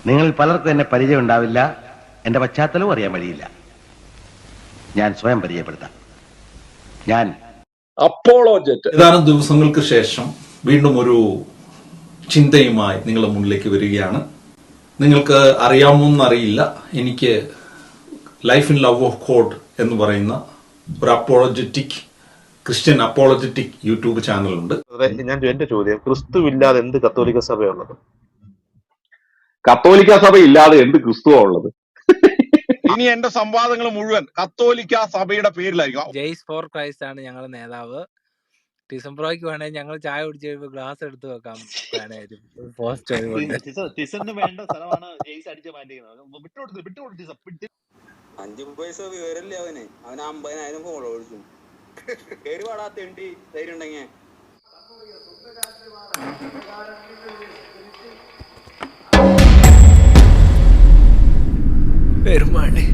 നിങ്ങളിൽ പലർക്കും എന്നെ പരിചയം ഉണ്ടാവില്ല, എന്റെ പശ്ചാത്തലവും അറിയാൻ വഴിയില്ല. ഞാൻ സ്വയം പരിചയപ്പെടുത്താം. ഞാൻ അപ്പോളോജറ്റ്. ഏതാനും ദിവസങ്ങൾക്ക് ശേഷം വീണ്ടും ഒരു ചിന്തയുമായി നിങ്ങളുടെ മുന്നിലേക്ക് വരികയാണ്. നിങ്ങൾക്ക് അറിയാമോന്നറിയില്ല, എനിക്ക് life in love of God എന്ന് പറയുന്ന ഒരു അപ്പോളജറ്റിക് ക്രിസ്ത്യൻ അപ്പോളജറ്റിക് യൂട്യൂബ് ചാനലുണ്ട്. ഞാൻ എന്റെ ചോദ്യം, ക്രിസ്തുവില്ലാതെ എന്ത് കത്തോലിക്ക സഭയുള്ളത്? കത്തോലിക്ക സഭ ഇല്ലാതെ എന്ത് ക്രിസ്തുവാ ഉള്ളത്? ഇനി എന്റെ സംവാദങ്ങൾ മുഴുവൻ കത്തോലിക്ക സഭയുടെ പേരിലായിരിക്കും. ജെയ്സ് ഫോർ ക്രൈസ്റ്റ് ആണ് ഞങ്ങളുടെ നേതാവ്. ഡിസംബ്രോയ്ക്ക് വേണേൽ ഞങ്ങൾ ചായ കുടിച്ച് കഴിയുമ്പോൾ ഗ്ലാസ് എടുത്ത് വെക്കാം. പോസ്റ്റ് ടിസന് വേണ്ട സ്ഥലമാണ് ജെയ്സ് അടിച്ച് മാറ്റിക്കുന്നത്. വിട്ടുകൊടുത്ത് 5 പൈസ വിവരല്ലേ അവന് 50,000 ഫോളോവേഴ്സും. പേര് പാടാത്തേണ്ടി ധൈര്യം ഉണ്ടെങ്കിൽ പെരുമാണി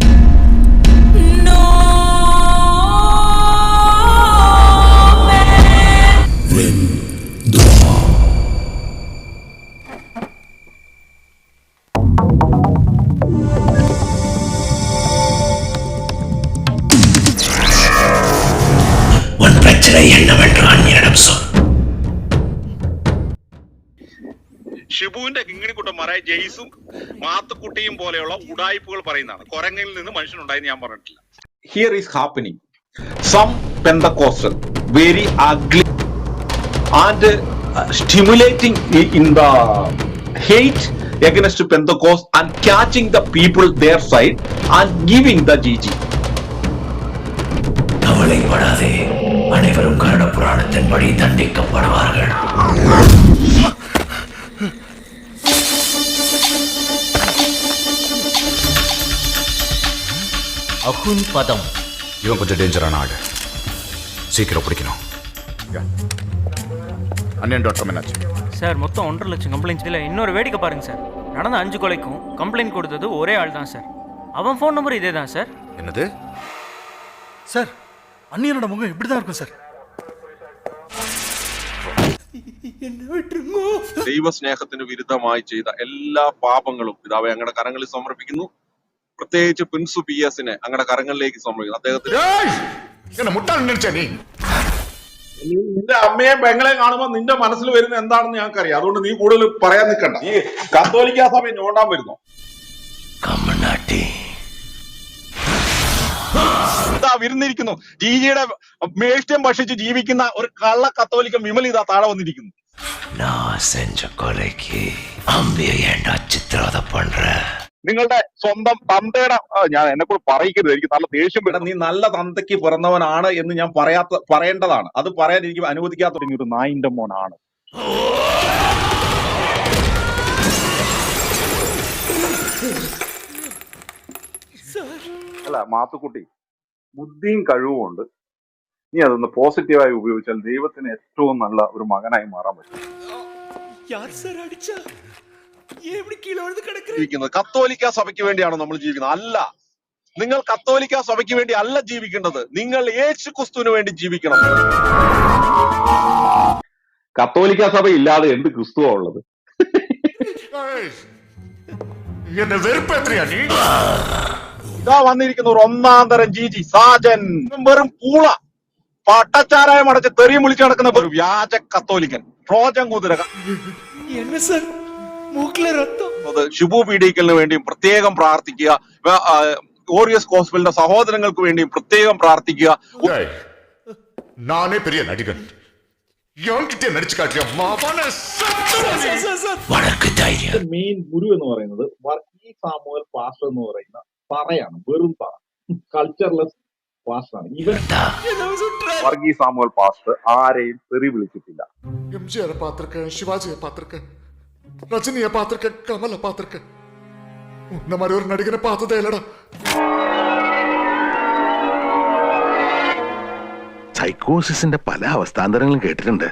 ഷിബുവിന്റെ കിങ്ങിണിക്കുട്ടന്മാരായ ജെയ്സും മാത്തുക്കുട്ടിയും പോലെയുള്ള ഉടായ്പകൾ പറയുന്നതാണ്. കൊരങ്ങയിൽ നിന്ന് മനുഷ്യനുണ്ടായെന്ന് ഞാൻ പറഞ്ഞിട്ടില്ല. Here is happening. Some Pentecostal, very ugly and stimulating in the hate against Pentecost and catching the people their side and giving the GG. கவலைப்படாதே, அனைவரும் கருட புராணத்தின்படி தண்டிக்கப்படுவார்கள். அகுன் பதம். இவன் கொஞ்சம் டேஞ்சரான ஆடு, சீக்கிரம் பிடிக்கணும். அண்ணன் டாக்டர் என்னாச்சு சார்? மொத்தம் 1.5 லட்சம் கம்ப்ளைண்ட்ஸ். இதில் இன்னொரு வேடிக்கை பாருங்க சார், நடந்த 5 கொலைக்கும் கம்ப்ளைண்ட் கொடுத்தது ஒரே ஆள் தான் சார். அவன் ஃபோன் நம்பர் இதே தான் சார். என்னது சார்? அண்ணியனோட முகம் இப்படி தான் இருக்கும் சார். ദൈവസ്നേഹത്തിന് വിരുദ്ധമായി ചെയ്ത എല്ലാ പാപങ്ങളും പിതാവെ അങ്ങയുടെ കരങ്ങളിൽ സമർപ്പിക്കുന്നു. പ്രത്യേകിച്ച് പ്രിൻസു PS-നെ അങ്ങയുടെ കരങ്ങളിലേക്ക് സമർപ്പിക്കുന്നു. അദ്ദേഹത്തിന് നിന്റെ അമ്മയെയും പെങ്ങളെയും കാണുമ്പോൾ നിന്റെ മനസ്സിൽ വരുന്ന എന്താണെന്ന് ഞങ്ങൾക്കറിയാം. അതുകൊണ്ട് നീ കൂടുതൽ പറയാൻ നിൽക്കണ്ട. ഈ കത്തോലിക്ക സഭ ഞോണ്ടാൻ വരുന്നു. വിരുന്നിരിക്കുന്നു. ജിജിയുടെ മേഷ്ട്യം ഭക്ഷിച്ച് ജീവിക്കുന്ന ഒരു കള്ള കത്തോലിക്കൻ വിമൽ ഇതാ താഴെ വന്നിരിക്കുന്നു. നിങ്ങളുടെ സ്വന്തം തന്തയുടെ ഞാൻ എന്നെ കൂടെ പറയിക്കരുത്, എനിക്ക് നല്ല ദേഷ്യം വരും. നീ നല്ല തന്തയ്ക്ക് പിറന്നവനാണ് എന്ന് ഞാൻ പറയേണ്ടതാണ്. അത് പറയാൻ എനിക്ക് അനുവദിക്കാത്ത തുടങ്ങി. ഒരു നായിന്റെ മോനാണ്. അല്ല മാത്തുക്കുട്ടി, ബുദ്ധിയും കഴിവുമുണ്ട്. നീ അതൊന്ന് പോസിറ്റീവായി ഉപയോഗിച്ചാൽ ദൈവത്തിന് ഏറ്റവും നല്ല ഒരു മകനായി മാറാൻ പറ്റും. കത്തോലിക്ക സഭയ്ക്ക് വേണ്ടിയാണോ നമ്മൾ ജീവിക്കുന്നത്? അല്ല, നിങ്ങൾ കത്തോലിക്ക സഭയ്ക്ക് വേണ്ടി അല്ല ജീവിക്കേണ്ടത്, നിങ്ങൾ യേശു ക്രിസ്തുവിന് വേണ്ടി ജീവിക്കണം. കത്തോലിക്ക സഭ ഇല്ലാതെ എന്ത് ക്രിസ്തുവാ ഉള്ളത്? ഇതാ വന്നിരിക്കുന്ന ഒരു ഒന്നാം തരം ജിജി സാജൻ, വെറും പൂള പട്ടച്ചാരായം അടച്ച് തെറിയും വിളിച്ചു നടക്കുന്ന ഒരു വ്യാജ കത്തോലിക്കൻ ട്രോജൻ കുതിര. ഷിബു പീഡിക്കലിന് വേണ്ടിയും പ്രത്യേകം പ്രാർത്ഥിക്കുക. ഓറിയസ് ഗോസ്പലിന്റെ സഹോദരങ്ങൾക്ക് വേണ്ടിയും പ്രത്യേകം പ്രാർത്ഥിക്കുക. நானே பெரிய நடிகன், என்கிட்ட நடிச்சு காட்டியா மாவான. മെയിൻ ഗുരു എന്ന് പറയുന്നത് വർഗീസ് സാമുവൽ പാസ്റ്റർ എന്ന് പറയുന്ന പറയാണ്. വെറും പറ, കൾച്ചർലെസ് പാസ്റ്ററാണ്. ഇവൻ വർഗീസ് സാമുവൽ പാസ്റ്റർ ആരെയും തെറി വിളിച്ചിട്ടില്ല. எம்ஜிஆரை பார்த்திருக்கேன், சிவாஜியை பார்த்திருக்கேன், ரஜினியை பார்த்திருக்கேன், கமலை பார்த்திருக்கேன். உன்ன மாதிரி ஒரு நடிகனை பார்த்ததே இல்லடா. സൈക്കോസിന്റെ പല അവസ്ഥാന്തരങ്ങളും കേട്ടിട്ടുണ്ട്,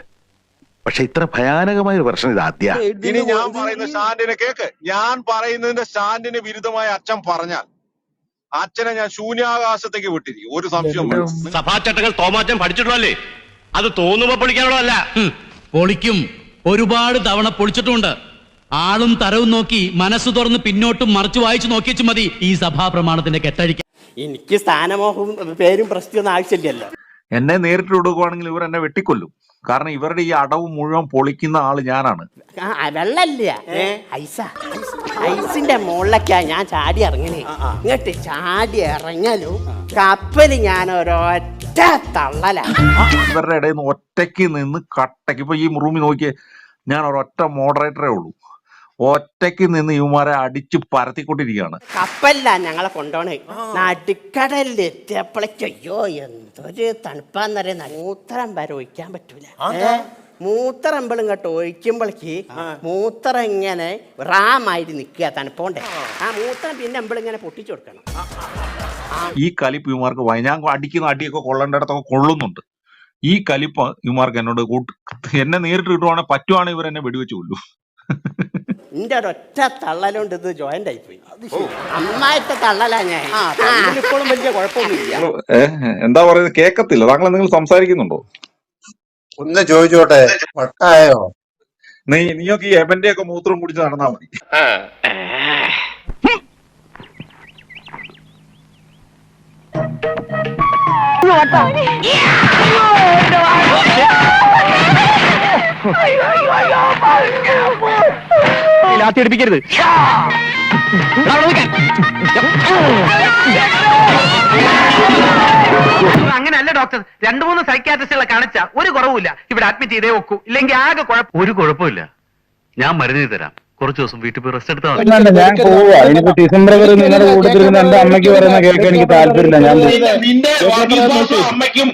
പക്ഷെ ഇത്ര ഭയാനകമായ ഒരു പ്രശ്നം ഇത് ആദ്യ. ഇനി ഞാൻ പറയുന്ന സ്റ്റാൻഡിനെ കേക്ക്. ഞാൻ പറയുന്നതിന്റെ സ്റ്റാൻഡിന് വിരുദ്ധമായ അച്ഛൻ പറഞ്ഞാൽ അച്ഛനെ ഞാൻ ശൂന്യാകാശത്തേക്ക് വിട്ടിരിക്കും. ഒരു സംശയം വേണം. സഭാചട്ടങ്ങൾ തോമാറ്റം പഠിച്ചിട്ടുള്ളല്ലേ? അത് തോന്നുമ്പോ പൊളിക്കാനുള്ളതല്ല. പൊളിക്കും, ഒരുപാട് തവണ പൊളിച്ചിട്ടുണ്ട്. ആളും തരവും നോക്കി മനസ്സ് തുറന്ന് പിന്നോട്ടും മറിച്ചു വായിച്ചു നോക്കിച്ചു മതി ഈ സഭാപ്രമാണത്തിന്റെ കെട്ടഴിക്കാൻ. എനിക്ക് സ്ഥാനമോഹവും പേരും പ്രശ്നമൊന്നും ആവശ്യമില്ലല്ലോ. എന്നെ നേരിട്ട് കൊടുക്കുവാണെങ്കിൽ ഇവർ എന്നെ വെട്ടിക്കൊല്ലും. കാരണം ഇവരുടെ ഈ അടവ് മുഴുവൻ പൊളിക്കുന്ന ആള് ഞാനാണ്. വെള്ളല്ല, ഐസിന്റെ മുകളിലൊക്കെയാ ഞാൻ ചാടി ഇറങ്ങണേ. ഇങ്ങോട്ട് ചാടി ഇറങ്ങലും കപ്പല് ഞാൻ ഒരൊറ്റ തള്ളല. ഇവരുടെ ഇടയിൽ നിന്ന് ഒറ്റയ്ക്ക് നിന്ന് കട്ടയ്ക്ക്, ഇപ്പൊ ഈ റൂമിൽ നോക്കിയേ, ഞാൻ ഒരൊറ്റ മോഡറേറ്ററേ ഉള്ളൂ. ഒറ്റയ്ക്ക് നിന്ന് ഇവന്മാരെ അടിച്ച് പരത്തിക്കൊണ്ടിരിക്കുകയാണ്. കപ്പലില്ല ഞങ്ങളെ കൊണ്ടോണേ. നടുക്കടലിൽ എത്തിയപ്പോഴേക്കയ്യോ എന്തൊരു തണുപ്പാന്നറിയ. മൂത്രം വരെ ഒഴിക്കാൻ പറ്റൂല. മൂത്രം ഇങ്ങോട്ട് ഒഴിക്കുമ്പോഴേക്ക് മൂത്രം ഇങ്ങനെ റാമായിട്ട് നിൽക്കുക തണുപ്പോണ്ടേ. ആ മൂത്രം പിന്നെ ഇങ്ങനെ പൊട്ടിച്ചു കൊടുക്കണം. ഈ കലിപ്പ് ഇവന്മാർക്ക് ഞാൻ അടിക്കുന്ന അടിയൊക്കെ കൊള്ളേണ്ടിടത്തൊക്കെ കൊള്ളുന്നുണ്ട്. ഈ കലിപ്പ് ഇവന്മാർക്ക് എന്നോട് എന്നെ നേരിട്ട് കിട്ടുവാണെങ്കിൽ പറ്റുവാണെങ്കിൽ ഇവർ എന്നെ വെടിവെച്ച് കൊല്ലു. എന്റെ ഒരൊറ്റ തള്ളലുണ്ട് ഇത് ജോയിന്റ് ആയിപ്പോയി. അമ്മായിത്തെ തള്ളലാ ഞാൻ. ഇപ്പോഴും വലിയ കുഴപ്പമൊന്നുമില്ല. എന്താ പറയുന്നത് കേക്കത്തില്ല. താങ്കൾ നിങ്ങൾ സംസാരിക്കുന്നുണ്ടോ? ഒന്ന് ചോദിച്ചോട്ടെ, വട്ടായോ? നീയൊക്കെ ഈ എബന്റെ ഒക്കെ മൂത്രം കുടിച്ച് നടന്നാ മതി. ലാത്തിയടിപ്പിക്കരുത്. അങ്ങനെയല്ല ഡോക്ടർ, 2-3 സൈക്യാട്രിസ്റ്റുകളെ കാണിച്ച ഒരു കുറവുമില്ല. ഇവിടെ അഡ്മിറ്റ് ചെയ്തേ വെക്കൂ, ഇല്ലെങ്കിൽ ആകെ ഒരു കുഴപ്പമില്ല. ഞാൻ മരുന്ന് തരാം, കുറച്ച് ദിവസം വീട്ടിൽ പോയി റെസ്റ്റ് എടുത്താൽ മതി. ഞാൻ പോവാ. എനിക്ക് ഡിസംബർ വരെ നിങ്ങളുടെ കൂട്ടത്തിരുന്ന് എന്റെ അമ്മയ്ക്ക് പറയുന്ന കേൾക്കാൻ എനിക്ക് താല്പര്യമില്ല. ഞാൻ അമ്മയ്ക്കും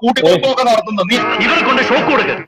കൂട്ടിക്കൊടുപ്പൊക്കെ നടത്തുന്നത് ഇവരെ കൊണ്ട് ഷോക്ക് കൊടുക്കുക.